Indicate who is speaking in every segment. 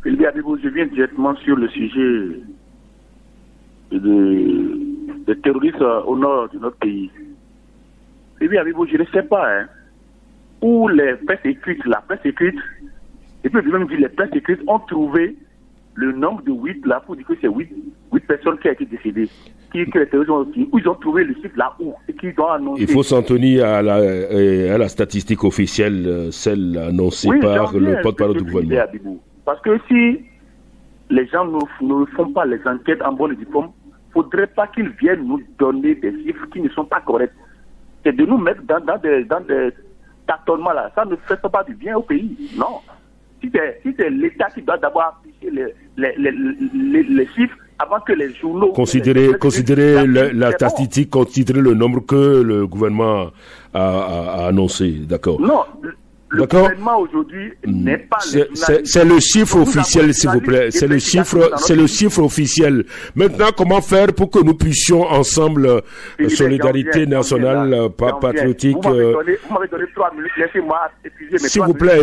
Speaker 1: Philippe Abibou, je viens directement sur le sujet des terroristes au nord de notre pays. Philippe Abibou, je ne sais pas où la presse écrite, et puis même dit les presses écrites ont trouvé le nombre de 8 là pour dire que c'est 8 personnes qui ont été décédées. Où ils ont trouvé le chiffre là où et qui doit annoncer.
Speaker 2: Il faut s'en tenir à la statistique officielle, celle annoncée par le porte-parole du gouvernement.
Speaker 1: Parce que si les gens ne font pas les enquêtes en bonne et due forme, il ne faudrait pas qu'ils viennent nous donner des chiffres qui ne sont pas corrects. C'est de nous mettre dans des tâtonnements là. Ça ne fait pas du bien au pays. Non. Si c'est l'État qui doit d'abord afficher les chiffres avant que les journaux...
Speaker 2: Considérer la statistique, considérer le nombre que le gouvernement a annoncé, d'accord.
Speaker 1: Non, le gouvernement aujourd'hui n'est pas...
Speaker 2: C'est le chiffre officiel, s'il vous plaît. C'est le chiffre officiel. Maintenant, comment faire pour que nous puissions ensemble, solidarité nationale, patriotique...
Speaker 1: Vous m'avez donné 3 minutes, laissez-moi épuiser mes 3 minutes.
Speaker 2: S'il vous plaît,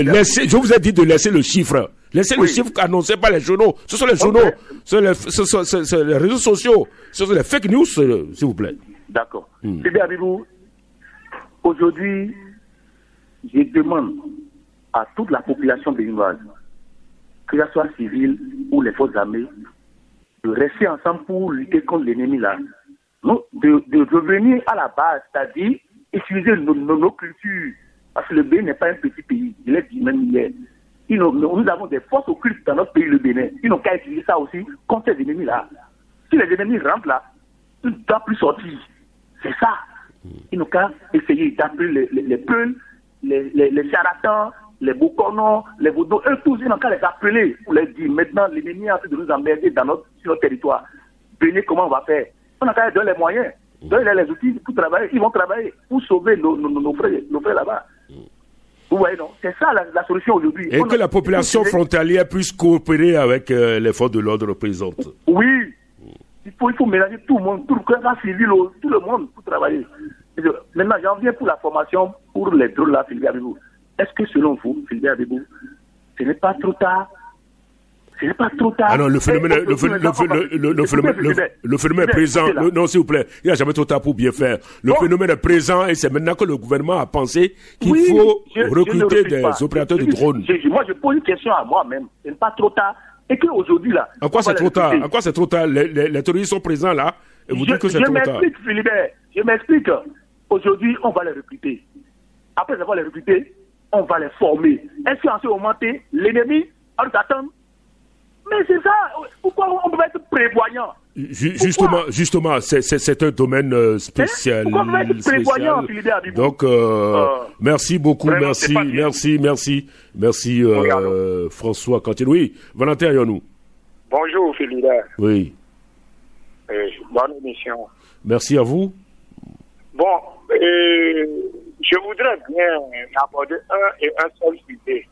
Speaker 2: je vous ai dit de laisser le chiffre. Laissez le chiffre annoncé par les journaux. Ce sont les journaux, c'est les réseaux sociaux, ce sont les fake news, s'il vous plaît.
Speaker 1: D'accord. C'est bien, Abibou. Aujourd'hui, je demande à toute la population béninoise, que ce soit civile ou les forces armées, de rester ensemble pour lutter contre l'ennemi là. De revenir à la base, c'est-à-dire utiliser nos cultures. Parce que le Bénin n'est pas un petit pays, je l'ai dit même hier. Nous avons des forces occultes dans notre pays, le Bénin. Ils n'ont qu'à utiliser ça aussi contre ces ennemis-là. Si les ennemis rentrent là, ils ne doivent plus sortir. C'est ça. Ils n'ont qu'à essayer d'appeler les peuls, les charlatans, les bouconons, les vaudous, eux tous, ils n'ont qu'à les appeler pour les dire maintenant l'ennemi est en train de nous emmerder sur notre territoire. Bénin, comment on va faire? On n'a qu'à leur donner les moyens, donner les outils pour travailler. Ils vont travailler pour sauver nos frères là-bas. Vous voyez, non? C'est ça la solution aujourd'hui.
Speaker 2: Et que la population frontalière puisse coopérer avec les forces de l'ordre présentes.
Speaker 1: Oui. Il faut mélanger tout le monde, tout le corps civil, tout le monde pour travailler. Maintenant, j'en viens pour la formation pour les drones là, Philippe Abibou. Est-ce que selon vous, Philippe Abibou, ce n'est pas trop tard? Ce n'est pas trop tard.
Speaker 2: Ah non, le phénomène est présent. Non, s'il vous plaît, il n'y a jamais trop tard pour bien faire. Le phénomène est présent et c'est maintenant que le gouvernement a pensé qu'il faut recruter des opérateurs de drones.
Speaker 1: Moi, je pose une question à moi-même. Ce n'est pas trop tard. Et qu'aujourd'hui, là...
Speaker 2: En quoi c'est trop tard? En quoi c'est trop tard? Les terroristes sont présents là et vous dites que c'est trop tard.
Speaker 1: Je m'explique, Philibert. Je m'explique. Aujourd'hui, on va les recruter. Après avoir les recruter, on va les former. Est-ce qu'en ce moment, l'ennemi, on nous attend? Mais c'est ça. Pourquoi on peut être prévoyant?
Speaker 2: Justement, c'est un domaine spécial.
Speaker 1: Pourquoi on peut être prévoyant, Philippe Abibou?
Speaker 2: Donc, merci beaucoup, merci, François Cantine. Oui, Valentin Yonou.
Speaker 3: Bonjour, Philippe.
Speaker 2: Oui.
Speaker 3: Bonne émission.
Speaker 2: Merci à vous.
Speaker 3: Bon, je voudrais bien aborder un seul sujet.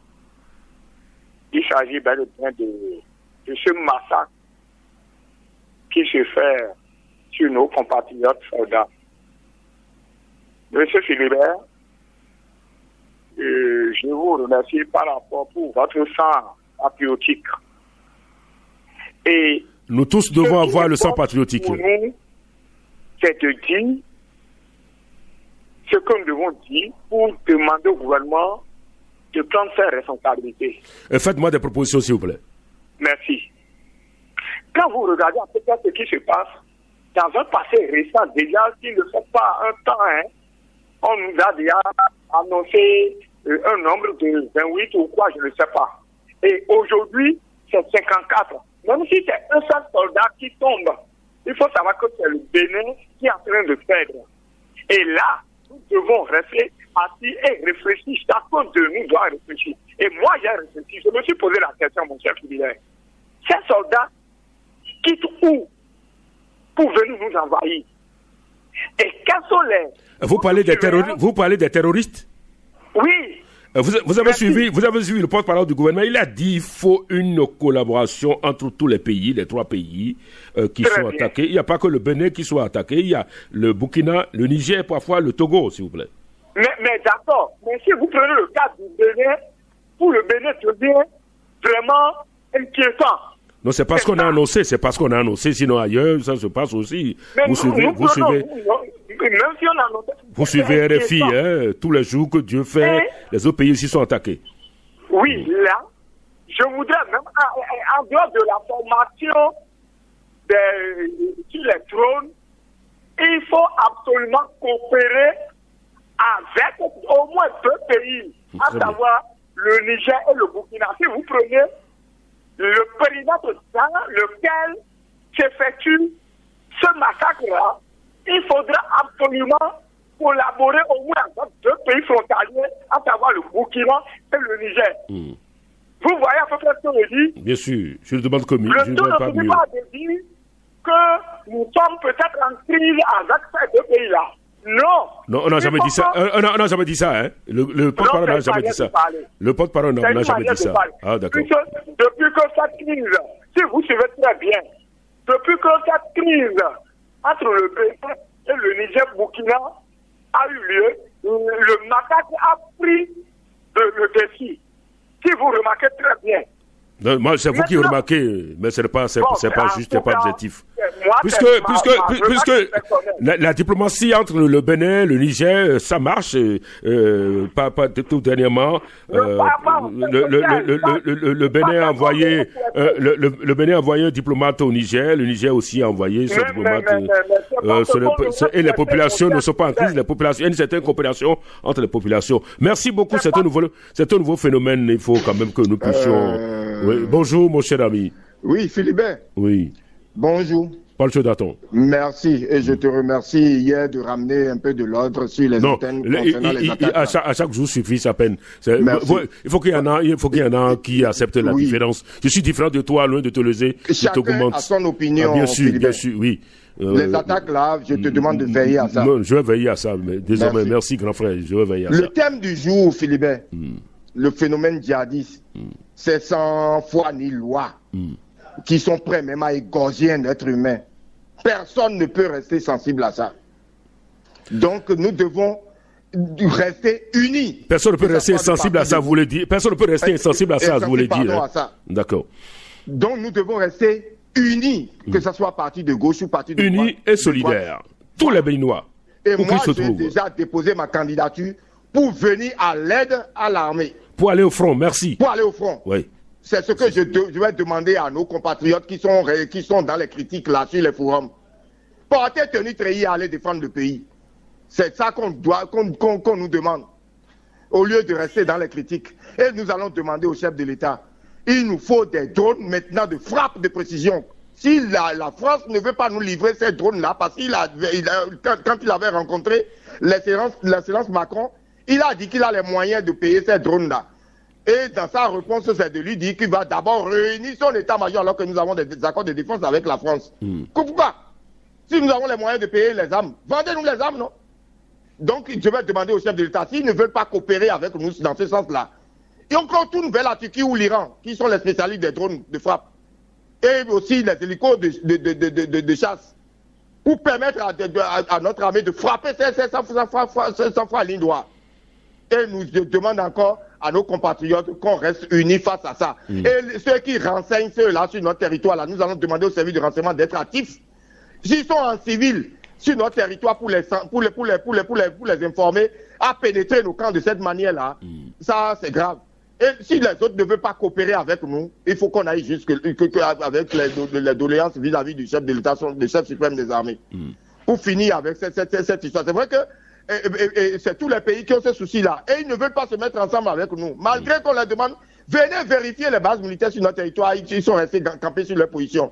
Speaker 3: Il s'agit bel et bien de ce massacre qui se fait sur nos compatriotes soldats. Monsieur Philibert, je vous remercie par rapport pour votre sang patriotique. Et
Speaker 2: nous tous devons avoir le sang patriotique.
Speaker 3: Pour nous, c'est de dire ce que nous devons dire pour demander au gouvernement de prendre ses responsabilités.
Speaker 2: Faites-moi des propositions, s'il vous plaît.
Speaker 3: Merci. Quand vous regardez à peu près ce qui se passe, dans un passé récent, déjà, s'il ne fait pas un temps, on nous a déjà annoncé un nombre de 28 ou quoi, je ne sais pas. Et aujourd'hui, c'est 54. Même si c'est un seul soldat qui tombe, il faut savoir que c'est le Bénin qui est en train de perdre. Et là, nous devons rester assis et réfléchir. Chacun de nous doit réfléchir. Et moi, j'ai réfléchi. Je me suis posé la question, mon cher Philibert. Ces soldats quittent où pour venir nous envahir? Et quels sont les...
Speaker 2: Vous parlez des terroristes?
Speaker 3: Oui.
Speaker 2: Vous avez suivi le porte-parole du gouvernement. Il a dit qu'il faut une collaboration entre tous les pays, les 3 pays qui sont attaqués. Il n'y a pas que le Bénin qui soit attaqué. Il y a le Burkina, le Niger, parfois le Togo, s'il vous plaît.
Speaker 3: Mais d'accord. Mais si vous prenez le cas du Bénin, pour le Bénin devient vraiment inquiétant.
Speaker 2: Non, c'est parce qu'on a annoncé, sinon ailleurs, ça se passe aussi.
Speaker 3: Mais
Speaker 2: Vous suivez,
Speaker 3: même si on a annoncé,
Speaker 2: vous suivez RFI, hein, tous les jours que Dieu fait, les autres pays aussi sont attaqués.
Speaker 3: Oui, là, je voudrais même, en dehors de la formation sur les trônes, il faut absolument coopérer avec au moins 2 pays, à savoir le Niger et le Burkina. Si vous prenez le périmètre dans lequel s'effectue ce massacre-là, il faudra absolument collaborer au moins avec 2 pays frontaliers, à savoir le Burkina et le Niger. Vous voyez à peu près ce que je dis?
Speaker 2: Bien sûr, je ne demande que mieux.
Speaker 3: Le tout ne suffit pas de dire que nous sommes peut-être en crise avec ces 2 pays-là. Non,
Speaker 2: on n'a jamais dit ça. On n'a jamais dit ça, hein. Le porte-parole n'a jamais dit ça. Le porte-parole n'a jamais dit ça. Ah, d'accord.
Speaker 3: Depuis que cette crise, si vous suivez très bien, depuis que cette crise entre le Bénin et le Niger-Burkina a eu lieu, le massacre a pris le défi. Si vous remarquez très bien.
Speaker 2: Non, moi, c'est vous qui remarquez, mais ce n'est pas juste, c'est pas objectif. Puisque la diplomatie entre le Bénin, le Niger, ça marche, pas tout dernièrement. Le Bénin a envoyé, le Bénin a envoyé un diplomate au Niger, le Niger aussi a envoyé son diplomate. Et les populations ne sont pas en crise, il y a une certaine coopération entre les populations. Merci beaucoup, c'est un nouveau phénomène, il faut quand même que nous puissions. Oui. Bonjour, mon cher ami.
Speaker 4: Oui, Philibert.
Speaker 2: Oui.
Speaker 4: Bonjour.
Speaker 2: Parle d'Aton.
Speaker 4: Merci. Et je te remercie hier de ramener un peu de l'ordre sur les antennes concernant les attaques.
Speaker 2: À chaque jour suffit sa peine. Il faut qu'il y en a qui acceptent la différence. Je suis différent de toi, loin de te léser.
Speaker 4: Chacun a son opinion.
Speaker 2: Bien sûr, oui.
Speaker 4: Les attaques là, je te demande de veiller à ça.
Speaker 2: Non, je vais veiller à ça. Mais désormais, merci grand frère, je vais veiller à ça.
Speaker 4: Le thème du jour, Philibert, le phénomène djihadiste, c'est sans foi ni loi, qui sont prêts même à égorger un être humain. Personne ne peut rester sensible à ça. Donc nous devons rester unis.
Speaker 2: Personne ne peut rester insensible à ça, vous voulez dire. Personne ne peut rester insensible à ça, vous voulez dire. D'accord.
Speaker 4: Donc nous devons rester unis, que ce soit parti de gauche ou parti de droite.
Speaker 2: Unis et solidaires. Tous les Béninois.
Speaker 4: Et moi, j'ai déjà déposé ma candidature pour venir à l'aide à l'armée.
Speaker 2: Pour aller au front, merci.
Speaker 4: Pour aller au front.
Speaker 2: Oui.
Speaker 4: C'est ce que je vais demander à nos compatriotes qui sont dans les critiques là sur les forums. Portez tenue treillis à aller défendre le pays. C'est ça qu'on nous demande. Au lieu de rester dans les critiques. Et nous allons demander au chef de l'État. Il nous faut des drones maintenant de frappe de précision. Si la France ne veut pas nous livrer ces drones-là, parce qu'il quand il avait rencontré l'excellence Macron, il a dit qu'il a les moyens de payer ces drones-là. Et dans sa réponse, c'est de lui dire qu'il va d'abord réunir son état-major alors que nous avons des accords de défense avec la France. Pourquoi? Si nous avons les moyens de payer les armes, vendez-nous les armes, non? Donc, je vais demander au chef de l'État, s'ils ne veulent pas coopérer avec nous dans ce sens-là, et encore tout vers la Turquie ou l'Iran, qui sont les spécialistes des drones de frappe, et aussi les hélicos de chasse, pour permettre à notre armée de frapper ces sans-foi ligne droite. Et nous demandons encore à nos compatriotes qu'on reste unis face à ça. Et ceux qui renseignent ceux-là sur notre territoire, là, nous allons demander au service de renseignement d'être actifs. S'ils sont en civil sur notre territoire pour les informer à pénétrer nos camps de cette manière-là, ça c'est grave. Et si les autres ne veulent pas coopérer avec nous, il faut qu'on aille avec les doléances vis-à-vis du chef de l'État, du chef suprême des armées. Pour finir avec cette histoire. C'est vrai que c'est tous les pays qui ont ce souci-là. Et ils ne veulent pas se mettre ensemble avec nous. Malgré qu'on leur demande, venez vérifier les bases militaires sur notre territoire. Ils sont restés campés sur leur position.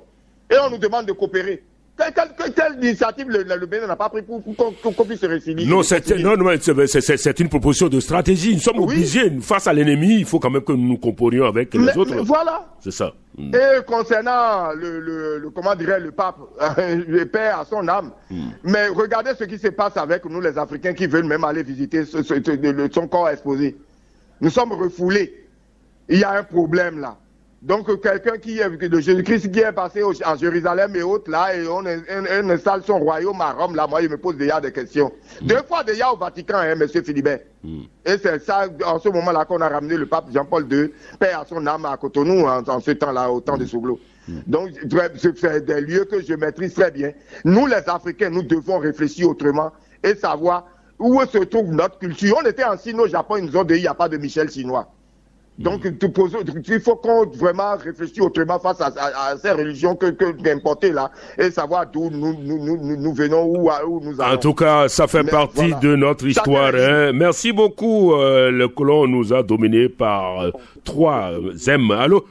Speaker 4: Et on nous demande de coopérer. Quelle initiative le Bénin n'a pas pris pour qu'on puisse se réconcilier?
Speaker 2: Non, c'est une proposition de stratégie. Nous sommes obligés, face à l'ennemi, il faut quand même que nous nous comporions avec les autres.
Speaker 4: Voilà.
Speaker 2: C'est ça.
Speaker 4: Et concernant comment dirait le pape, le père à son âme, mais regardez ce qui se passe avec nous les Africains qui veulent même aller visiter son corps exposé. Nous sommes refoulés. Il y a un problème là. Donc, quelqu'un de Jésus-Christ qui est passé en Jérusalem et autres, là, et on installe son royaume à Rome, là, moi, il me pose déjà des questions. 2 fois déjà au Vatican, hein, monsieur Philibert. Et c'est ça, en ce moment-là, qu'on a ramené le pape Jean-Paul II, paix à son âme à Cotonou, en ce temps-là, au temps de Souglo. Donc, c'est des lieux que je maîtrise très bien. Nous, les Africains, nous devons réfléchir autrement et savoir où se trouve notre culture. On était en Chine, au Japon, ils nous ont dit, il n'y a pas de Michel chinois. Donc, il faut qu'on vraiment réfléchisse autrement face à ces religions qu'importées là, et savoir d'où nous venons, où nous allons.
Speaker 2: En tout cas, ça fait partie de notre histoire. Hein. Merci beaucoup. Le colon nous a dominé par 3 M. Allô?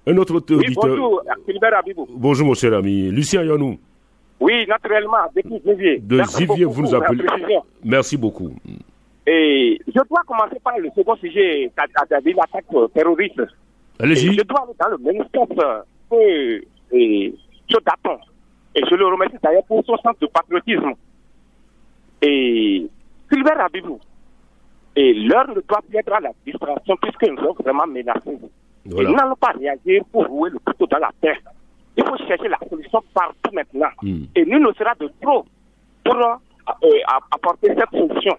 Speaker 2: Un autre auditeur.
Speaker 3: Oui, bonjour, Philibert Abibou.
Speaker 2: Bonjour, mon cher ami. Lucien Yonou.
Speaker 3: Oui, naturellement, depuis Zivier.
Speaker 2: De Zivier, vous nous appelez. Merci beaucoup.
Speaker 3: Et je dois commencer par le second sujet, c'est-à-dire l'attaque terroriste.
Speaker 2: Allez-y.
Speaker 3: Je dois aller dans le même sens que ce Daton. Et je le remercie d'ailleurs pour son sens de patriotisme. Et Philibert Abibou, et l'heure ne doit plus être à la distraction puisque nous sommes vraiment menacés. Voilà. Et nous n'allons pas réagir pour rouer le couteau dans la terre. Il faut chercher la solution partout maintenant. Et nous ne sera de trop pour apporter cette solution.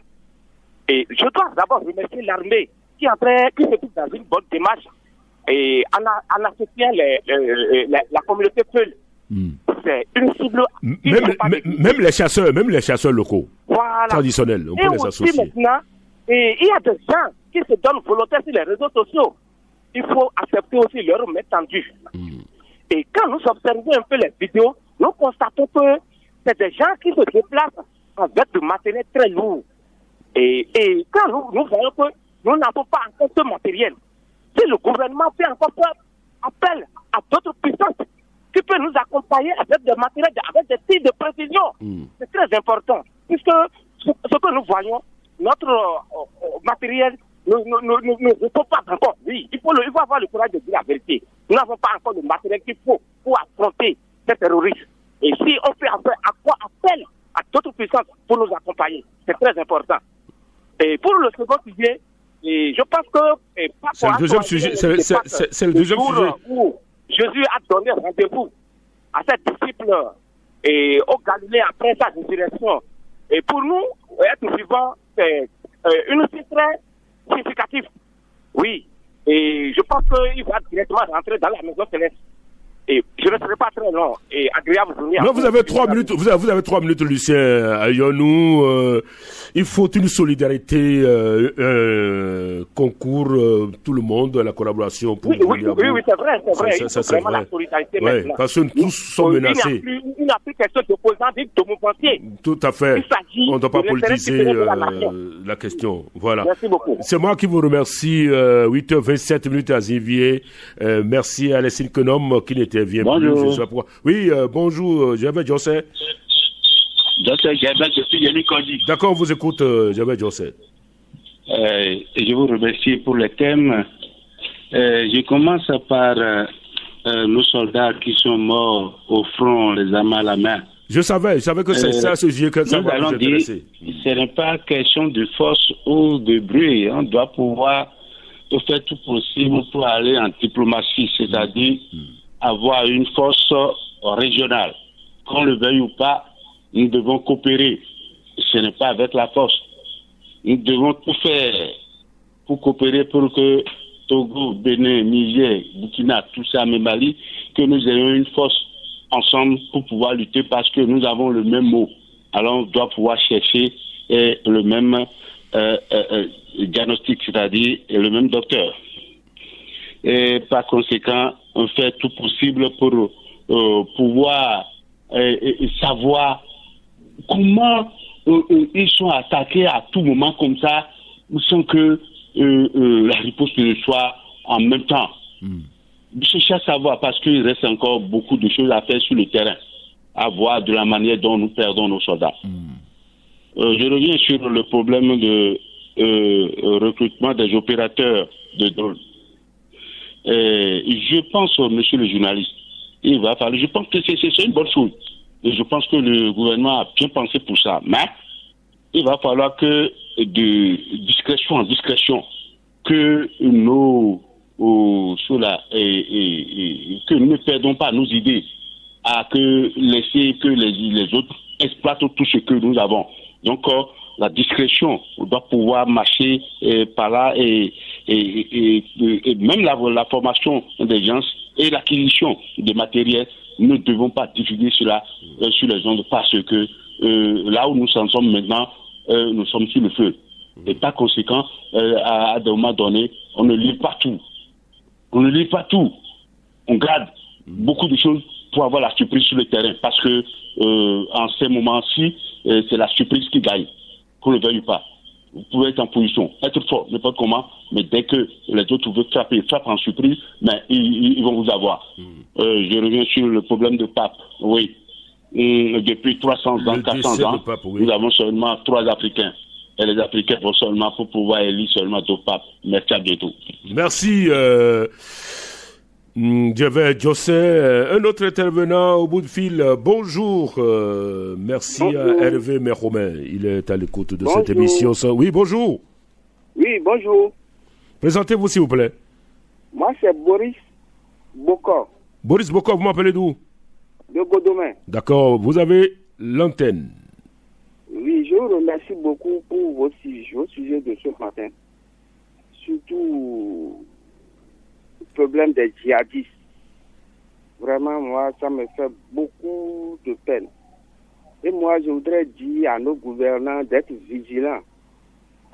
Speaker 3: Et je dois d'abord remercier l'armée qui se trouve dans une bonne démarche et en associant la communauté Peul. C'est une cible.
Speaker 2: Même les chasseurs locaux, voilà, traditionnels, on peut les associer.
Speaker 3: Maintenant, et il y a des gens qui se donnent volontaires sur les réseaux sociaux. Il faut accepter aussi leur étendue. Et quand nous observons un peu les vidéos, nous constatons que c'est des gens qui se déplacent avec du matériel très lourd. Et quand nous voyons que nous n'avons pas encore ce matériel, si le gouvernement fait encore appel à d'autres puissances qui peuvent nous accompagner avec des matériels, avec des tirs de précision, c'est très important. Puisque ce que nous voyons, notre matériel ne répond pas encore. Oui, il faut avoir le courage de dire la vérité. Nous n'avons pas encore le matériel qu'il faut pour affronter ces terroristes. Et si on fait appel à d'autres puissances pour nous accompagner, c'est très important. Et pour le second sujet, je pense que...
Speaker 2: C'est le deuxième sujet. C'est le deuxième sujet.
Speaker 3: Où Jésus a donné rendez-vous à ses disciples et au Galilée après sa résurrection. Et pour nous, être vivants, c'est une chose très significative. Oui. Et je pense qu'il va directement rentrer dans la maison céleste. Et je ne serai pas très long et agréable journée.
Speaker 2: Non, vous avez 3 minutes. Vous avez 3 minutes, Lucien Ayonou. Il faut une solidarité, concours, tout le monde, la collaboration pour.
Speaker 3: Oui, c'est vrai. C'est vraiment la solidarité maintenant.
Speaker 2: Parce que tous sont menacés.
Speaker 3: Il n'y a plus question d'opposants, de mouvementiers.
Speaker 2: Tout à fait. On ne doit pas politiser la question. Voilà.
Speaker 3: Merci beaucoup.
Speaker 2: C'est moi qui vous remercie. 8h27 à Zivier. Merci à Alessine Kenom qui n'intervient plus. Oui, bonjour, Javed José.
Speaker 5: Je suis Yannick Kondi.
Speaker 2: D'accord, on vous écoute, Javed José.
Speaker 5: Je vous remercie pour le thème. Je commence par nos soldats qui sont morts au front, les armes à la main.
Speaker 2: Je savais que c'est ça, ce sujet que ça va nous intéresser.
Speaker 5: Ce n'est pas question de force ou de bruit. On doit pouvoir faire tout possible pour aller en diplomatie, c'est-à-dire avoir une force régionale. Qu'on le veuille ou pas, nous devons coopérer. Ce n'est pas avec la force. Nous devons tout faire pour coopérer pour que Togo, Bénin, Niger, Burkina, tout ça, même Mali, que nous ayons une force ensemble pour pouvoir lutter parce que nous avons le même mot. Alors on doit pouvoir chercher le même diagnostic, c'est-à-dire le même docteur. Et par conséquent, on fait tout possible pour pouvoir savoir comment ils sont attaqués à tout moment comme ça, sans que la riposte soit en même temps. Je cherche à savoir parce qu'il reste encore beaucoup de choses à faire sur le terrain, à voir de la manière dont nous perdons nos soldats. Je reviens sur le problème de recrutement des opérateurs de drones. Je pense, monsieur le journaliste, je pense que c'est une bonne chose. Et je pense que le gouvernement a bien pensé pour ça. Mais il va falloir que de discrétion en discrétion, que nos que nous ne perdons pas nos idées à laisser que les autres exploitent tout ce que nous avons. Donc, la discrétion, on doit pouvoir marcher par là et même la formation des gens et l'acquisition des matériels, nous ne devons pas divulguer cela sur les ondes parce que là où nous en sommes maintenant, nous sommes sur le feu. Et par conséquent, à des moments donnés, on ne lit pas tout. On garde beaucoup de choses pour avoir la surprise sur le terrain parce que en ces moments-ci, c'est la surprise qui gagne. Qu'on ne le veuille pas. Vous pouvez être en position, être fort, n'importe comment, mais dès que les autres veulent frappent en surprise, mais ils vont vous avoir. Je reviens sur le problème de pape. Oui. Depuis 300 ans, 400 ans, pape, oui. Nous avons seulement 3 Africains. Et les Africains vont seulement pour pouvoir élire seulement 2 papes. Merci, à bientôt.
Speaker 2: Merci. J'avais José, un autre intervenant au bout de fil. Bonjour, merci bonjour. À Hervé Merromain. Il est à l'écoute de cette émission. Oui, bonjour.
Speaker 6: Oui, bonjour.
Speaker 2: Présentez-vous, s'il vous plaît.
Speaker 6: Moi, c'est Boris Bokov.
Speaker 2: Boris Bokov, vous m'appelez d'où?
Speaker 6: De Godomain.
Speaker 2: D'accord, vous avez l'antenne.
Speaker 6: Oui, je vous remercie beaucoup pour vos sujets de ce matin. Surtout problème des djihadistes. Vraiment, moi, ça me fait beaucoup de peine. Et moi, je voudrais dire à nos gouvernants d'être vigilants.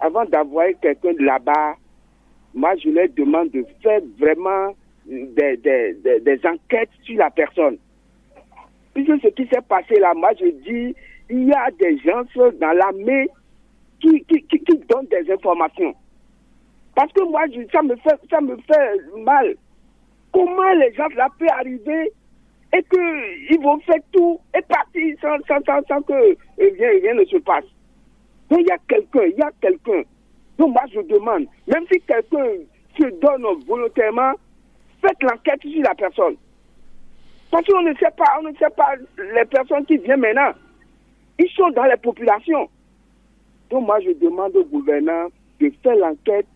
Speaker 6: Avant d'envoyer quelqu'un de là-bas, moi, je leur demande de faire vraiment des enquêtes sur la personne. Puisque ce qui s'est passé là, moi, je dis, il y a des gens dans l'armée qui donnent des informations. Parce que moi, ça me fait mal. Comment les gens là peuvent arriver et qu'ils vont faire tout et partir sans que rien ne se passe. Donc il y a quelqu'un. Donc moi je demande, même si quelqu'un se donne volontairement, faites l'enquête sur la personne. Parce qu'on ne sait pas les personnes qui viennent maintenant. Ils sont dans les populations. Donc moi je demande au gouverneur de faire l'enquête.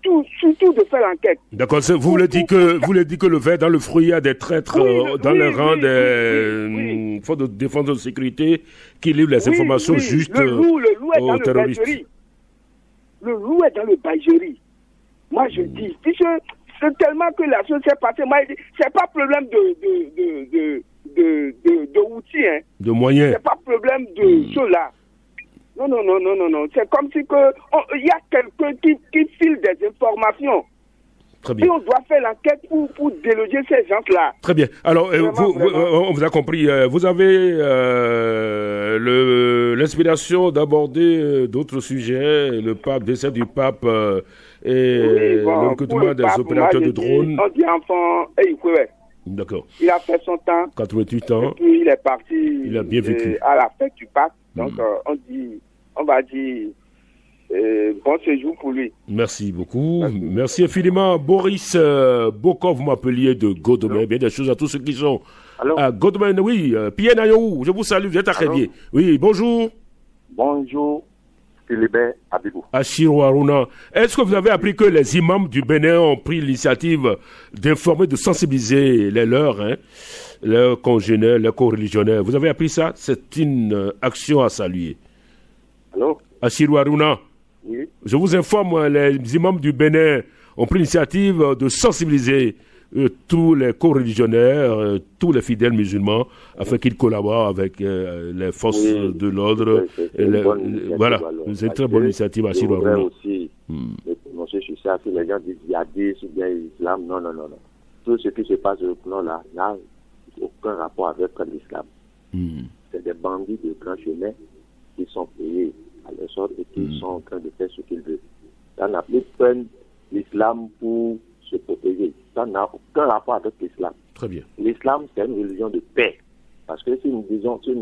Speaker 6: Surtout de faire l'enquête.
Speaker 2: D'accord, vous voulez dire que le fait dans le fruit, il y a des traîtres dans les rangs des forces de défense de sécurité qui livrent les informations justes aux terroristes.
Speaker 6: Le loup est dans le Baïgérie. Moi, je dis, puisque c'est tellement que la chose s'est passée, moi, c'est pas problème de outils, hein.
Speaker 2: De moyens.
Speaker 6: C'est pas problème de cela. Non. C'est comme si il y a quelqu'un qui file des informations.
Speaker 2: Très bien.
Speaker 6: Et on doit faire l'enquête pour déloger ces gens-là.
Speaker 2: Très bien. Alors, on vous a compris. Vous avez l'inspiration d'aborder d'autres sujets, le pape, décès du pape et le recrutement des opérateurs de drones.
Speaker 6: On dit enfant,
Speaker 2: D'accord.
Speaker 6: Il a fait son temps.
Speaker 2: 88 ans.
Speaker 6: Et puis il est parti.
Speaker 2: Il a bien vécu.
Speaker 6: À la fête du pape. Donc, on va dire bon séjour pour lui.
Speaker 2: Merci beaucoup. Merci infiniment. Boris Bokov, vous m'appeliez de Godomain. Bien des choses à tous ceux qui sont à Godomain. Oui, Pierre Nayaou, je vous salue, vous êtes à Crévier. Oui, bonjour.
Speaker 1: Bonjour, Philibert Abibou.
Speaker 2: Achiro Aruna, est-ce que vous avez appris que les imams du Bénin ont pris l'initiative d'informer, de sensibiliser les leurs, leurs congénères, leurs co-religionnaires? Vous avez appris ça? C'est une action à saluer.
Speaker 1: Allô?
Speaker 2: Achiro Aruna.
Speaker 1: Oui.
Speaker 2: Je vous informe, les imams du Bénin ont pris l'initiative de sensibiliser tous les co-religionnaires, tous les fidèles musulmans, afin qu'ils collaborent avec les forces de l'ordre. Voilà, c'est une très bonne initiative à Achiro Aruna.
Speaker 1: Aussi, monsieur, je sais que les gens disent djihadisme ou bien islam. Non. Tout ce qui se passe au plan là n'a aucun rapport avec l'islam. C'est des bandits de grand chemin qui sont payés à leur sorte et qui sont en train de faire ce qu'ils veulent. Ça n'a plus prendre l'islam pour se protéger. Ça n'a aucun rapport avec l'islam.
Speaker 2: Très bien.
Speaker 1: L'islam, c'est une religion de paix. Parce que si nous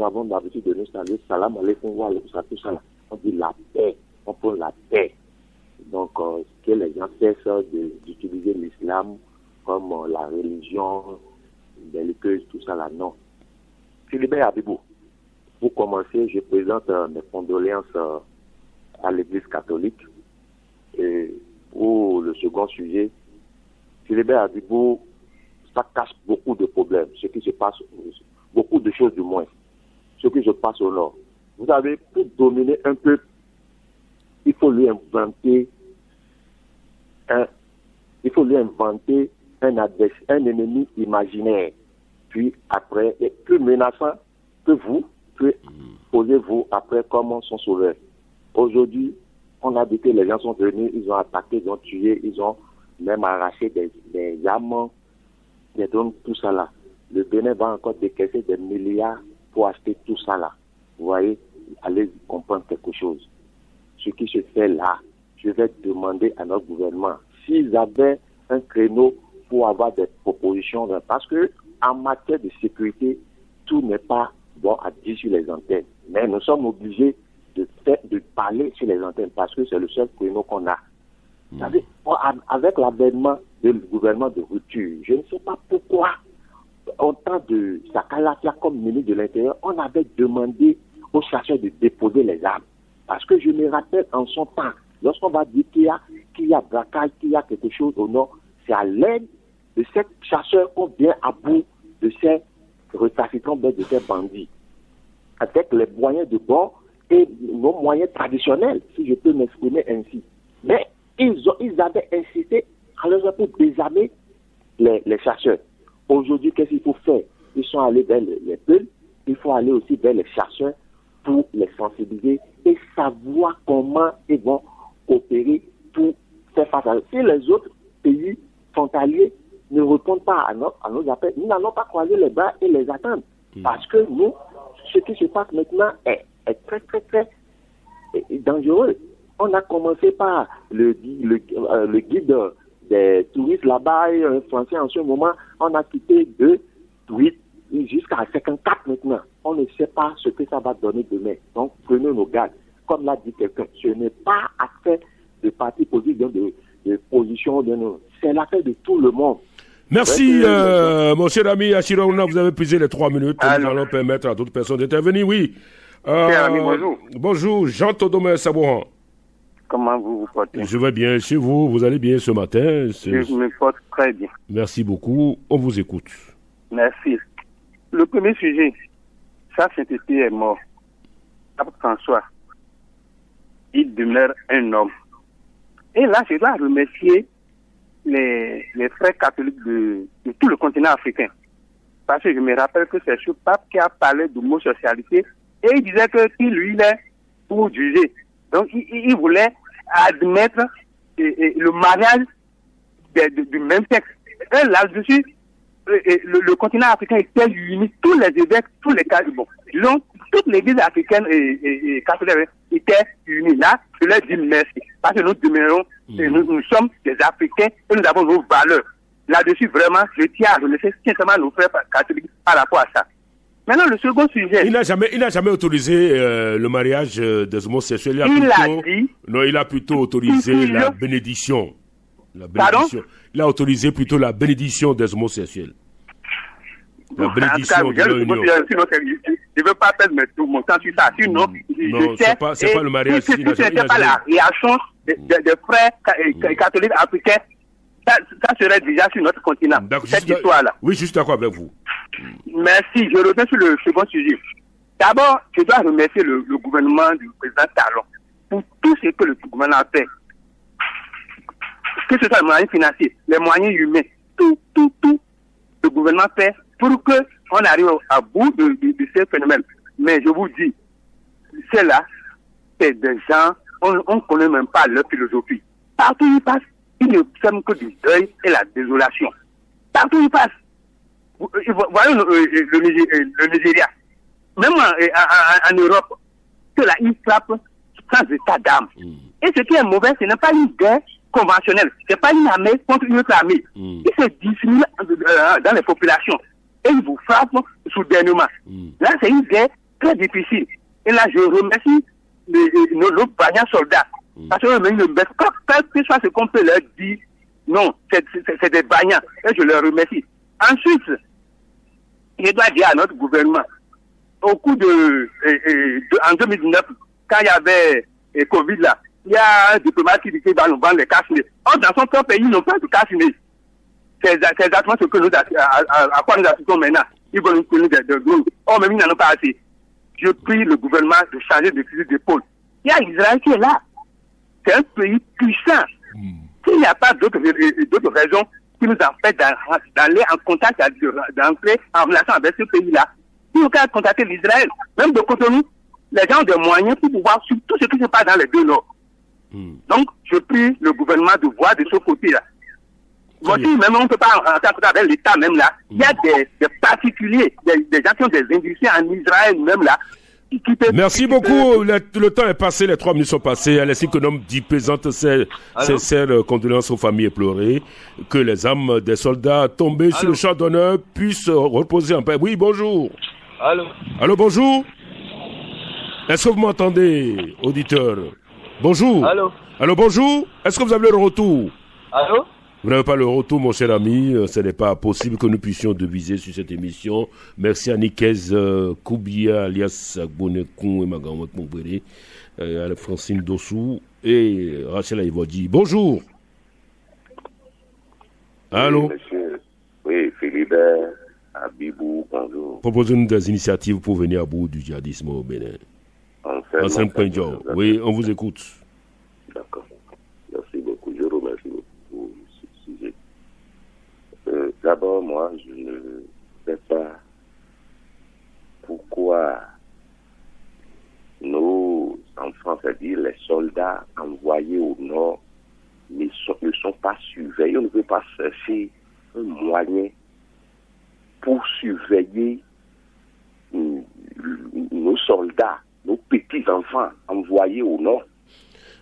Speaker 1: avons l'habitude de nous saluer, salam alaikum wa alaikum salam, on dit la paix, on prend la paix. Donc, que les gens cessent d'utiliser l'islam comme la religion belliqueuse, tout ça là, non. Philibert Abibou, pour commencer, je présente mes condoléances à l'Église catholique. Et pour le second sujet,
Speaker 7: Philibert Abibou, ça cache beaucoup de problèmes, ce qui se passe, beaucoup de choses du moins, ce qui se passe au nord. Vous savez, pour dominer un peuple, il faut lui inventer un ennemi imaginaire, puis après, et plus menaçant que vous, puis posez-vous après comme son sauveur. Aujourd'hui, on a dit que les gens sont venus, ils ont attaqué, ils ont tué, ils ont même arraché des diamants, des drones, tout ça là. Le Bénin va encore décaisser des milliards pour acheter tout ça là. Vous voyez, allez comprendre quelque chose. Ce qui se fait là, je vais demander à notre gouvernement s'ils avaient un créneau pour avoir des propositions, parce que en matière de sécurité, tout n'est pas bon à dire sur les antennes. Mais nous sommes obligés de parler sur les antennes parce que c'est le seul créneau qu'on a. Vous savez, avec l'avènement du gouvernement de rupture, je ne sais pas pourquoi, au temps de Sakalafia comme ministre de l'Intérieur, on avait demandé aux chercheurs de déposer les armes. Parce que je me rappelle en son temps, lorsqu'on va dire qu'il y a braquage, qu'il y a quelque chose au nord, c'est à l'aide de ces chasseurs qu'on vient à bout de ces trafiquants, de ces bandits. Avec les moyens de bord et nos moyens traditionnels, si je peux m'exprimer ainsi. Mais ils avaient insisté alors pour désarmer les chasseurs. Aujourd'hui, qu'est-ce qu'il faut faire? Ils sont allés vers les peuples, il faut aller aussi vers les chasseurs pour les sensibiliser et savoir comment ils vont opérer pour faire face à eux. Si les autres pays frontaliers ne répondent pas à nos appels, nous n'allons pas croiser les bras et les attendre. Parce que nous, ce qui se passe maintenant est très, très, très dangereux. On a commencé par le guide des touristes là-bas et un Français en ce moment. On a quitté 2 touristes jusqu'à 54 maintenant. On ne sait pas ce que ça va donner demain. Donc, prenez nos gardes. Comme l'a dit quelqu'un, ce n'est pas affaire de parti politique, de position de nous. C'est l'affaire de tout le monde.
Speaker 2: Merci, mon cher ami Achirona, vous avez puisé les 3 minutes. Nous allons permettre à d'autres personnes d'intervenir. Oui.
Speaker 8: Bonjour.
Speaker 2: Bonjour, Jean-Thodomé Sabouran.
Speaker 8: Comment vous vous portez?
Speaker 2: Je vais bien. Chez vous, vous allez bien ce matin?
Speaker 8: Je me porte très bien.
Speaker 2: Merci beaucoup. On vous écoute.
Speaker 8: Merci. Le premier sujet, ça, Saint-Été est mort. Pape François, il demeure un homme. Et là, je dois remercier les frères catholiques de tout le continent africain. Parce que je me rappelle que c'est ce pape qui a parlé d'homosexualité et il disait que lui, il est pour juger. Donc, il voulait admettre le mariage du même sexe. Et là-dessus, le continent africain était uni, tous les évêques, tous les cas, bon, disons, toute l'église africaine et catholique était unie. Là, je leur dis merci. Parce que nous demeurons, nous sommes des Africains et nous avons nos valeurs. Là-dessus, vraiment, je tiens à remercier sincèrement nos frères catholiques par rapport à ça. Maintenant, le second sujet. Il n'a
Speaker 2: jamais autorisé le mariage des homosexuels. Il a plutôt autorisé la bénédiction. Il a autorisé plutôt la bénédiction des homosexuels. La bénédiction de l'union.
Speaker 8: Je ne veux pas perdre mon temps sur ça. Sinon,
Speaker 2: non, c'est pas le mariage.
Speaker 8: Si ce n'était pas la réaction des frères catholiques africains, ça serait déjà sur notre continent. Cette histoire-là.
Speaker 2: Oui, je suis d'accord avec vous.
Speaker 8: Merci. Je reviens sur le second sujet. D'abord, je dois remercier le gouvernement du président Talon pour tout ce que le gouvernement a fait. Que ce soit les moyens financiers, les moyens humains, tout le gouvernement fait pour qu'on arrive à bout de ces phénomènes. Mais je vous dis, c'est-là, c'est des gens, on ne connaît même pas leur philosophie. Partout où ils passent, ils ne sèment que du deuil et la désolation. Partout où ils passent. Voyons le Nigeria. Même en Europe, ceux-là, ils frappent sans état d'âme. Et ce qui est mauvais, ce n'est pas une guerre conventionnelle. Ce n'est pas une armée contre une autre armée. Ils se dissimulent dans les populations. Et ils vous frappent soudainement. Là, c'est une guerre très difficile. Et là, je remercie nos vaillants soldats. Parce que même que soit ce qu'on peut leur dire, non, c'est des vaillants. Et je leur remercie. Ensuite, je dois dire à notre gouvernement, au cours en 2019, quand il y avait Covid là, il y a un diplomate qui dit qu'il va nous vendre les cassinés. Or, dans son propre pays, ils n'ont pas de cassinés. c'est exactement ce que à quoi nous assistons maintenant. Ils veulent nous connaître de gloire. Oh, mais ils n'en ont pas assez. Je prie le gouvernement de changer de fusil d'épaule. Il y a Israël qui est là. C'est un pays puissant. S'il n'y a pas d'autres raisons qui nous empêchent d'aller en contact, d'entrer en relation avec ce pays-là, il faut qu'à contacter l'Israël. Même de Cotonou, les gens ont des moyens pour pouvoir suivre tout ce qui se passe dans les deux nord. Donc, je prie le gouvernement de voir de ce côté-là. Voici, même on ne peut pas rentrer avec l'État même là. Il y a des particuliers, des gens qui ont des industries en Israël même là.
Speaker 2: Merci beaucoup. Le temps est passé, les 3 minutes sont passées. Alexis Konom dit présente ses condoléances aux familles éplorées. Que les âmes des soldats tombés sur le champ d'honneur puissent reposer en paix. Oui, bonjour. Allô, bonjour. Est-ce que vous m'entendez, auditeur? Bonjour. Allô, bonjour. Est-ce que vous avez le retour?
Speaker 9: Allô?
Speaker 2: Vous n'avez pas le retour, mon cher ami. Ce n'est pas possible que nous puissions deviser sur cette émission. Merci à Nikez Koubia, alias Agbonekoun et Magamot Moubéré, à Francine Dossou et Rachel Aïvodi. Bonjour. Allô?
Speaker 7: Oui, monsieur. Oui, Philibert, Abibou, bonjour.
Speaker 2: Proposez-nous des initiatives pour venir à bout du djihadisme au Bénin. En 5 points de jour. Oui, on vous écoute.
Speaker 7: D'accord. Merci beaucoup. Je remercie beaucoup pour ce sujet. D'abord, moi, je ne sais pas pourquoi nos enfants, c'est-à-dire les soldats envoyés au nord, ne sont pas surveillés. On ne peut pas chercher un moyen pour surveiller nos soldats, nos petits-enfants envoyés au nord.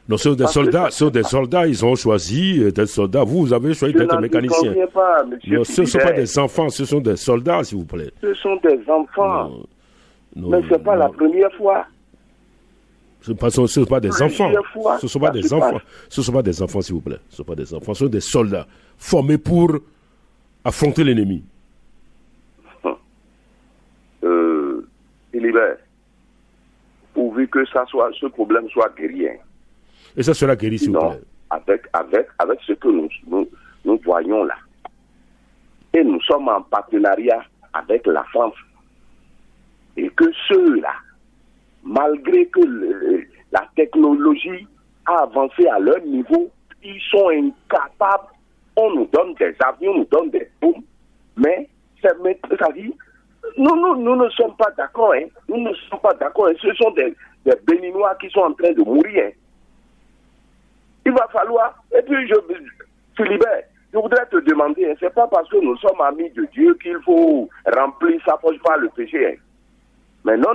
Speaker 2: Non, ce sont des soldats, ils ont choisi d'être soldats. Vous avez choisi d'être mécanicien. Non, ce ne sont pas des enfants, ce sont des soldats, s'il vous plaît.
Speaker 7: Ce sont des enfants. Mais ce n'est pas la première fois.
Speaker 2: Ce ne sont pas des enfants. Ce ne sont pas des enfants. Ce ne sont pas des enfants, s'il vous plaît. Ce ne sont pas des enfants, ce sont des soldats formés pour affronter l'ennemi.
Speaker 7: Philibert, pourvu que ce problème soit guéri.
Speaker 2: Et ça sera guéri, s'il vous plaît.
Speaker 7: Avec ce que nous voyons là. Et nous sommes en partenariat avec la France. Et que ceux-là, malgré que la technologie a avancé à leur niveau, ils sont incapables. On nous donne des avions, on nous donne des bombes, mais ça dit, nous ne sommes pas d'accord. Nous ne sommes pas d'accord. Ce sont des Béninois qui sont en train de mourir. Il va falloir. Et puis, Philibert, je voudrais te demander, c'est pas parce que nous sommes amis de Dieu qu'il faut remplir sa poche par le péché. Mais non.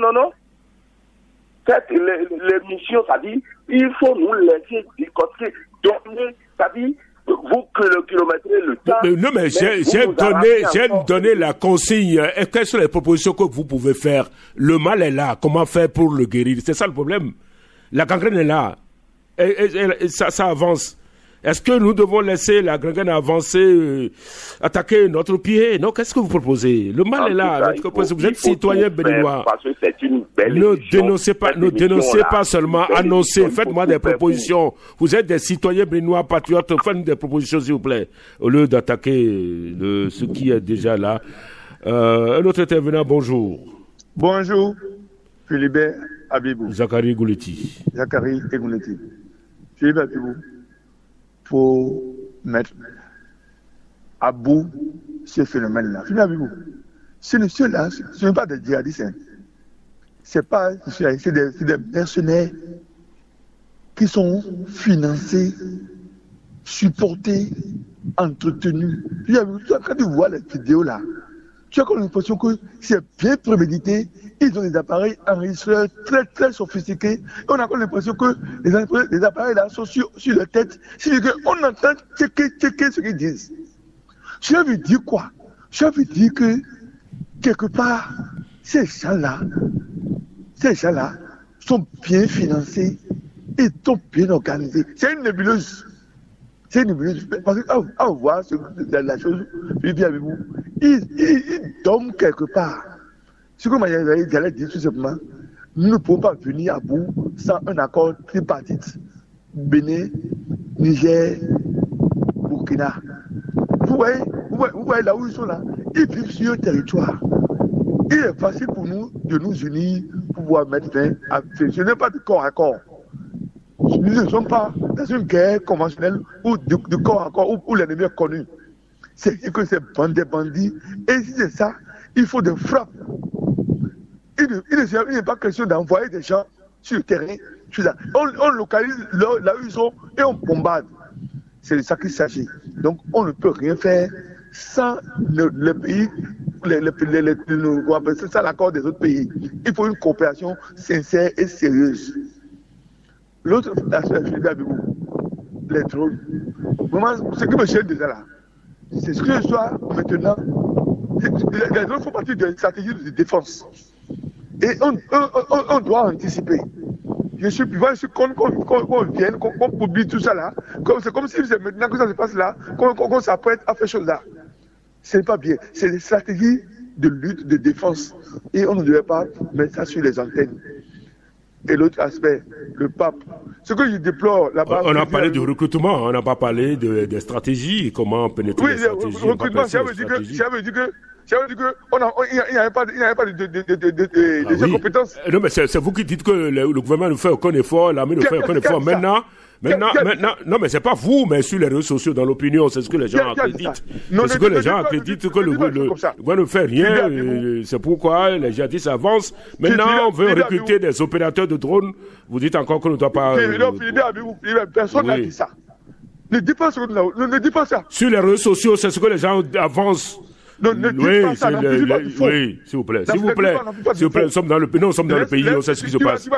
Speaker 7: L'émission, ça dit, il faut nous laisser décortiquer, donner, ça dit, vous kilométrez le temps.
Speaker 2: Non, mais j'ai donné la consigne. Et quelles sont les propositions que vous pouvez faire? Le mal est là. Comment faire pour le guérir? C'est ça le problème. La gangrène est là. Et ça avance. Est-ce que nous devons laisser la gangrène avancer, attaquer notre pied? Non, qu'est-ce que vous proposez? Le mal est là. Vous êtes citoyen béninois. Ne dénoncez pas seulement, annoncez. Faites-moi des propositions. Vous êtes des citoyens béninois patriotes. Faites des propositions, s'il vous plaît. Au lieu d'attaquer ce qui est déjà là. Un autre intervenant, bonjour.
Speaker 10: Bonjour, Philibert Abibou.
Speaker 2: Zachary Gouleti.
Speaker 10: Philibert Abibou. Pour mettre à bout ce phénomène-là. Ce n'est pas des djihadistes. C'est des mercenaires qui sont financés, supportés, entretenus. Quand tu vois les vidéos là, tu as comme l'impression que c'est bien prémédité. Ils ont des appareils enregistreurs très très sophistiqués. Et on a comme l'impression que les appareils là sont sur leur tête. C'est-à-dire qu'on entend checker ce qu'ils disent. Je veux dire quoi? Je veux dire que quelque part, ces gens-là sont bien financés et sont bien organisés. C'est une nébuleuse. Parce que, on voit la chose, ils dorment quelque part. Ce que j'allais dire tout simplement, nous ne pouvons pas venir à bout sans un accord tripartite. Bénin, Niger, Burkina. Vous voyez vous voyez là où ils sont là, ils vivent sur le territoire. Il est facile pour nous de nous unir pour pouvoir mettre fin à ce n'est pas de corps à corps. Nous ne sommes pas dans une guerre conventionnelle ou de corps à corps où l'ennemi est connu. C'est que c'est des bandits. Et si c'est ça, il faut des frappes. Il n'est pas question d'envoyer des gens sur le terrain. On localise là où ils sont et on bombarde. C'est de ça qu'il s'agit. Donc on ne peut rien faire sans le pays, on appelle ça l'accord des autres pays. Il faut une coopération sincère et sérieuse. L'autre aspect, les drones. Vraiment, ce qui me gêne déjà là, c'est ce que je sois maintenant. Les drones font partie d'une stratégie de défense. Et on doit anticiper. Je suis qu'on vienne, qu'on publie tout ça là. C'est comme si c'est maintenant que ça se passe là, qu'on s'apprête à faire chose là. Ce n'est pas bien. C'est des stratégies de lutte, de défense. Et on ne devait pas mettre ça sur les antennes. Et l'autre aspect, le pape. Ce que je déplore là-bas.
Speaker 2: On a parlé du recrutement, on n'a pas parlé des stratégies, comment pénétrer les stratégies.
Speaker 10: Oui, le recrutement, ça veut dire que il n'y avait pas de compétences.
Speaker 2: Non, mais c'est vous qui dites que le gouvernement ne fait aucun effort, l'armée ne fait aucun effort. Maintenant, non, mais c'est pas vous, mais sur les réseaux sociaux, dans l'opinion, c'est ce que les gens accréditent. C'est ce que les gens accréditent, que le gouvernement ne fait rien. C'est pourquoi les djihadistes avancent. Maintenant, on veut recruter des opérateurs de drones. Vous dites encore qu'on ne doit pas.
Speaker 10: Personne n'a dit ça. Ne dis pas ça.
Speaker 2: Sur les réseaux sociaux, c'est ce que les gens avancent. Oui, s'il vous plaît. Nous sommes dans le pays, on sait ce qui se passe.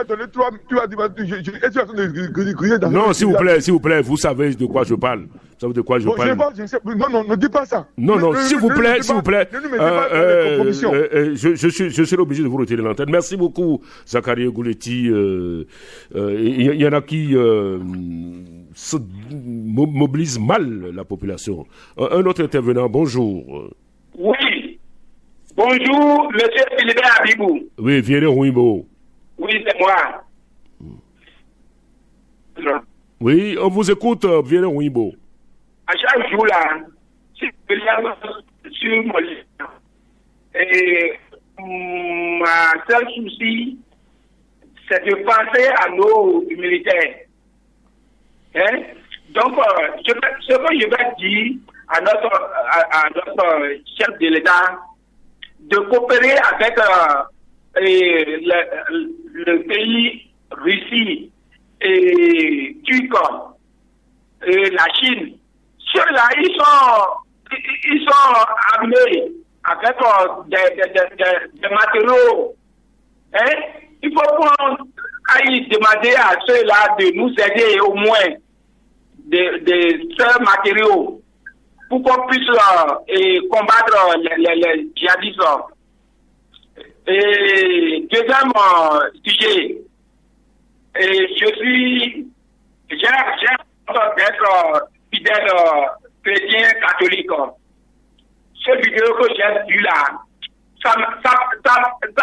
Speaker 2: Non, s'il vous plaît, vous savez de quoi je parle. Vous savez de quoi je parle.
Speaker 10: Non, ne dis pas ça.
Speaker 2: Non, s'il vous plaît. Je suis obligé de vous retirer l'antenne. Merci beaucoup, Zakaria Gouletti. Il y en a qui mobilisent mal la population. Un autre intervenant, bonjour.
Speaker 9: Oui. Bonjour, monsieur Philibert Abibou.
Speaker 2: Oui, Vienne Ouimbo.
Speaker 9: Oui, c'est moi.
Speaker 2: Oui, on vous écoute, Vienne Ouimbo.
Speaker 9: À chaque jour, là, si je regarde sur mon lit, et ma seul souci, c'est de penser à nos militaires. Hein? Donc, ce que je vais dire à notre chef de l'État, de coopérer avec le pays Russie et Turquie et la Chine. Ceux-là, ils sont armés avec des matériaux. Hein? Il faut qu'on aille demander à ceux-là de nous aider au moins de ces matériaux pour qu'on puisse combattre les djihadistes. Et deuxième sujet, j'ai d'être fidèle chrétien catholique. Ce vidéo que j'ai vu là, ça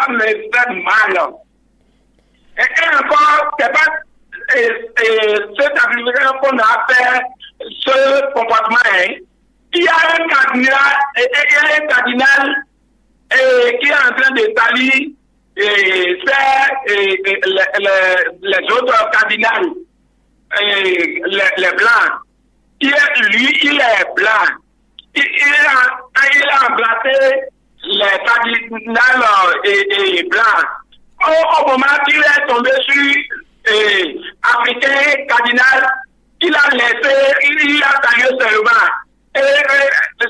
Speaker 9: me fait mal. Et encore, c'est pas cet agriculteur qu'on a fait ce comportement. Il y a un cardinal qui est en train de salir les autres cardinals, les blancs. Il est blanc. Il a embrassé les cardinals blancs. Au moment qu'il est tombé sur Africain cardinal, il a salué seulement. Et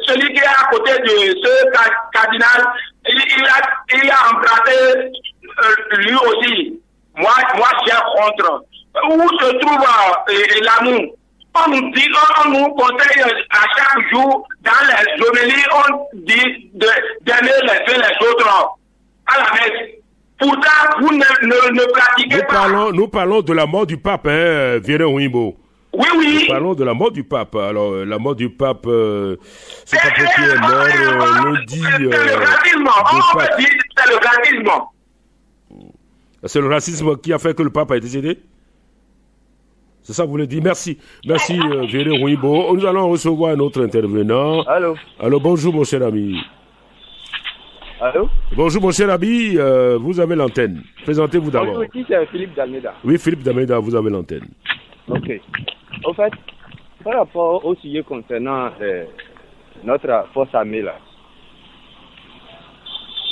Speaker 9: celui qui est à côté de ce cardinal, il a embrassé lui aussi. Moi j'ai contre. Où se trouve l'amour? On nous conseille à chaque jour, dans les homélies, on dit d'aimer les uns les autres à la messe. Pourtant, vous ne pratiquez pas.
Speaker 2: Nous parlons de la mort du pape, Vienne Ouimbo.
Speaker 9: Oui.
Speaker 2: Nous parlons de la mort du pape. Alors, la mort du pape, c'est un peu qui est mort lundi.
Speaker 9: C'est le racisme. On peut dire que c'est le racisme.
Speaker 2: C'est le racisme qui a fait que le pape a été décédé? C'est ça que vous voulez dire. Merci. Merci, Véré Rouibo. Nous allons recevoir un autre intervenant.
Speaker 11: Allô.
Speaker 2: Allô, bonjour, mon cher ami.
Speaker 11: Allô.
Speaker 2: Bonjour, mon cher ami. Vous avez l'antenne. Présentez-vous d'abord.
Speaker 11: Bonjour, ici, c'est Philippe D'Almeida.
Speaker 2: Oui, Philippe D'Almeida, vous avez l'antenne.
Speaker 11: Ok. En fait, par rapport au sujet concernant notre force armée, là,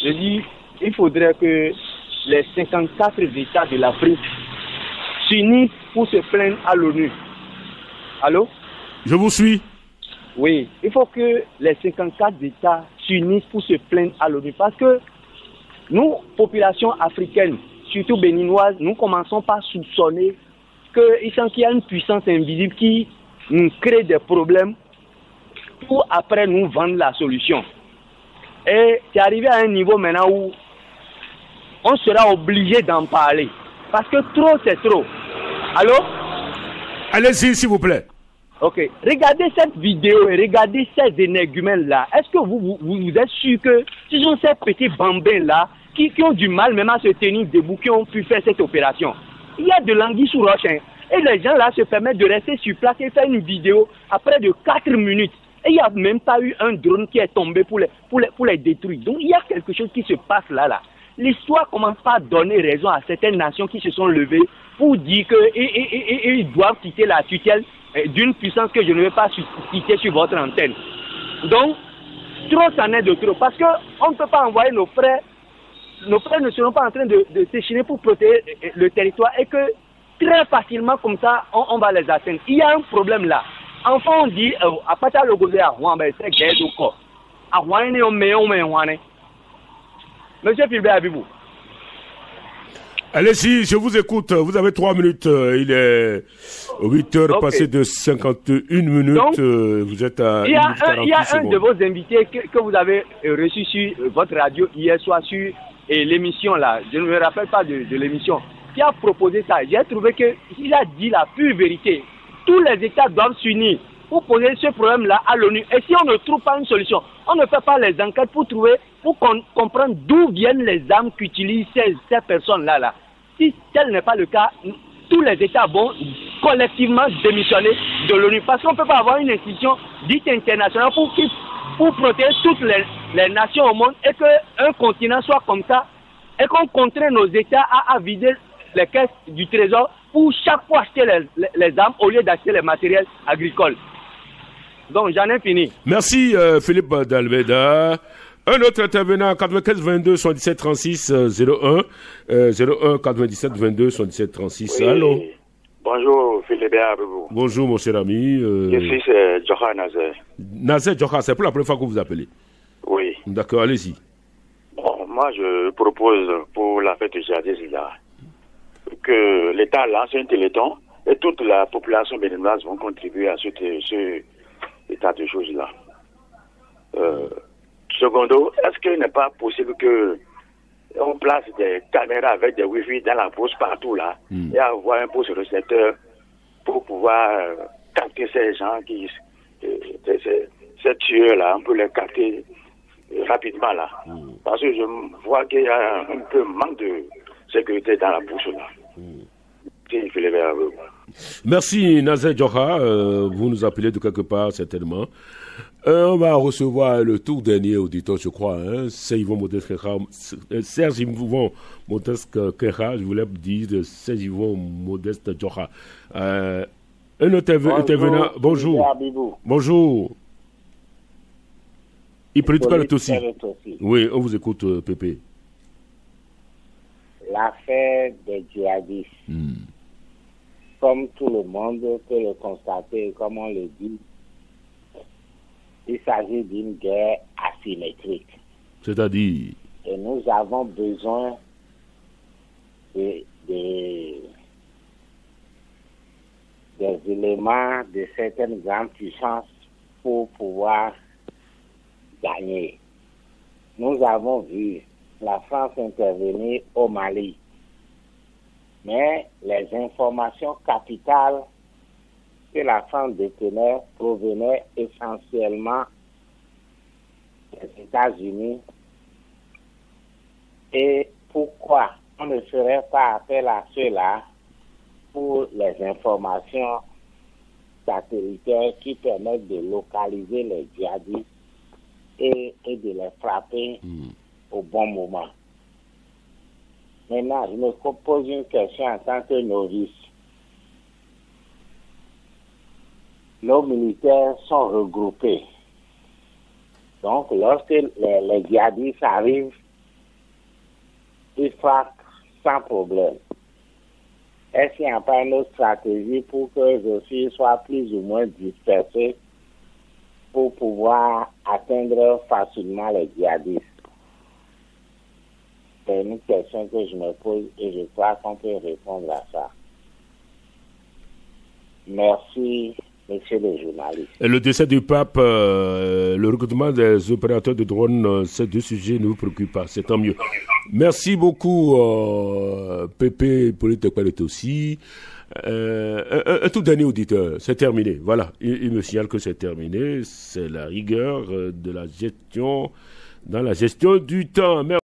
Speaker 11: je dis, il faudrait que les 54 États de l'Afrique s'unissent pour se plaindre à l'ONU. Allô?
Speaker 2: Je vous suis.
Speaker 11: Oui, il faut que les 54 États s'unissent pour se plaindre à l'ONU. Parce que nous, population africaine, surtout béninoise, nous commençons par soupçonner qu'il y a une puissance invisible qui nous crée des problèmes pour après nous vendre la solution. Et c'est arrivé à un niveau maintenant où on sera obligé d'en parler. Parce que trop, c'est trop. Allô?
Speaker 2: Allez-y, s'il vous plaît.
Speaker 11: Ok. Regardez cette vidéo et regardez ces énergumènes-là. Est-ce que vous êtes sûr que ce sont ces petits bambins-là qui ont du mal même à se tenir debout, qui ont pu faire cette opération? Il y a de l'anguille sous roche. Hein. Et les gens là se permettent de rester sur place et faire une vidéo après de 4 minutes. Et il n'y a même pas eu un drone qui est tombé pour les détruire. Donc il y a quelque chose qui se passe là. L'histoire commence pas à donner raison à certaines nations qui se sont levées pour dire qu'ils doivent quitter la tutelle d'une puissance que je ne vais pas citer sur votre antenne. Donc, trop c'en est de trop. Parce qu'on ne peut pas envoyer nos frères ne seront pas en train de s'échiner pour protéger le territoire et que très facilement comme ça, on va les atteindre. Il y a un problème là. Enfin, on dit, à partir de l'Ogoze à Rouen, c'est guerre de corps. À Rouen, on est. Monsieur Philbert Abibou.
Speaker 2: Allez-y, je vous écoute. Vous avez 3 minutes. Il est 8 heures passées de 51 minutes. Donc, vous êtes à
Speaker 11: il y a un de vos invités que vous avez reçu sur votre radio hier soir sur l'émission là. Je ne me rappelle pas de l'émission. Qui a proposé ça. J'ai trouvé qu'il a dit la pure vérité. Tous les États doivent s'unir pour poser ce problème-là à l'ONU. Et si on ne trouve pas une solution, on ne fait pas les enquêtes pour comprendre d'où viennent les armes qu'utilisent ces personnes-là. Si tel n'est pas le cas, tous les États vont collectivement démissionner de l'ONU. Parce qu'on ne peut pas avoir une institution dite internationale pour protéger toutes les nations au monde et qu'un continent soit comme ça et qu'on contraint nos États à vider les caisses du trésor pour chaque fois acheter les armes au lieu d'acheter les matériels agricoles. Donc j'en ai fini.
Speaker 2: Merci Philippe D'Almeida. Un autre intervenant, 95 22 77 36 01 97 22 77 36. Oui. Allô.
Speaker 12: Bonjour Philippe Abibou.
Speaker 2: Bonjour mon cher ami.
Speaker 12: Je suis Djoha Nazer.
Speaker 2: Nazer Djoha, c'est pour la première fois que vous appelez.
Speaker 12: Oui.
Speaker 2: D'accord, allez-y.
Speaker 12: Bon, moi je propose pour la fête de djihadisme là que l'État lance un téléthon et toute la population béninoise vont contribuer à ce état de choses là. Secondo, est-ce qu'il n'est pas possible qu'on place des caméras avec des Wi-Fi dans la poste partout là et avoir un poste récepteur pour pouvoir capter ces gens ces tueurs là, on peut les capter rapidement là. Parce que je vois qu'il y a un peu manque de sécurité dans la poste là.
Speaker 2: Merci Nazer Djoha, vous nous appelez de quelque part certainement. On va recevoir le tout dernier auditeur, je crois, Serge Yvon Modeste Kera, je voulais dire Serge Yvon Modeste Djoha. Un autre intervenant, bonjour. Bonjour. Il politique le Tossi. Oui, on vous écoute, Pépé.
Speaker 13: L'affaire des djihadistes, comme tout le monde peut le constater, comme on le dit, il s'agit d'une guerre asymétrique.
Speaker 2: C'est-à-dire?
Speaker 13: Et nous avons besoin des éléments de certaines grandes puissances pour pouvoir gagner. Nous avons vu la France intervenir au Mali. Mais les informations capitales que la France détenait provenaient essentiellement des États-Unis. Et pourquoi on ne ferait pas appel à ceux-là pour les informations satellitaires qui permettent de localiser les djihadistes et de les frapper au bon moment. Maintenant, je me pose une question en tant que novice. Nos militaires sont regroupés. Donc, lorsque les djihadistes arrivent, ils frappent sans problème. Est-ce qu'il n'y a pas une autre stratégie pour que les aussi soient plus ou moins dispersés pour pouvoir atteindre facilement les djihadistes? C'est une question que je me pose et je crois qu'on peut répondre à ça. Merci, messieurs les journalistes.
Speaker 2: Et le décès du pape, le recrutement des opérateurs de drones, ces deux sujets ne vous préoccupent pas, c'est tant mieux. Merci beaucoup, Pépé Polite aussi. Un tout dernier auditeur, c'est terminé. Voilà, il me signale que c'est terminé. C'est la rigueur de la gestion, dans la gestion du temps. Merci.